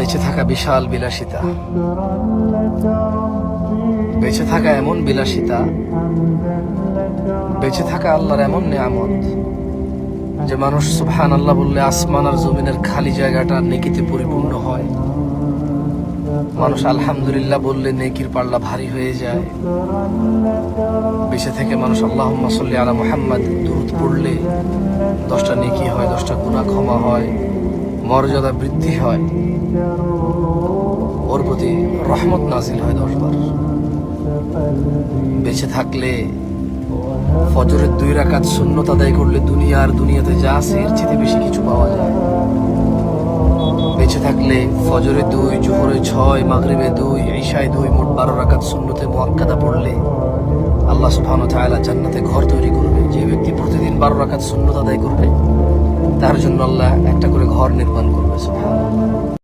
বেঁচে থাকা বিশাল বিলাসিতা, বেঁচে থাকা এমন বিলাসিতা, বেঁচে থাকা আল্লাহর এমন নিয়ামত যে মানুষ সুবহানাল্লাহ বললে আসমান আর জমিনের খালি জায়গাটা নেকিতে পরিপূর্ণ হয়। মানুষ আলহামদুলিল্লাহ বললে নেকির পাল্লা ভারী হয়ে যায়। বেঁচে থেকে মানুষ আল্লাহুম্মা সাল্লি আলা মুহাম্মাদ দুরূদ পড়লে 10টা নেকি হয়, 10টা গুনাহ ক্ষমা হয়, মর্যাদা বৃদ্ধি হয়, ওর প্রতি রহমত নাজিল হয় 10 বার। বেঁচে থাকলে ফজরের 2 রাকাত সুন্নত আদায় করলে দুনিয়াতে যা আছে এর চেয়ে বেশি কিছু পাওয়া যায়। বেঁচে থাকলে ফজরে 2, জোহরে 6, মাগরিবে 2, ইশায় 2, মোট 12 রাকাত সুন্নতে মুআক্কাদা পড়লে আল্লাহ সুবহানাহু ওয়া তাআলা জান্নাতে ঘর তৈরি করবে। যে ব্যক্তি প্রতিদিন 12 রাকাত সুন্নত আদায় করবে তার জন্য আল্লাহ একটা করে ঘর নির্মাণ করবে। সুবহানাল্লাহ।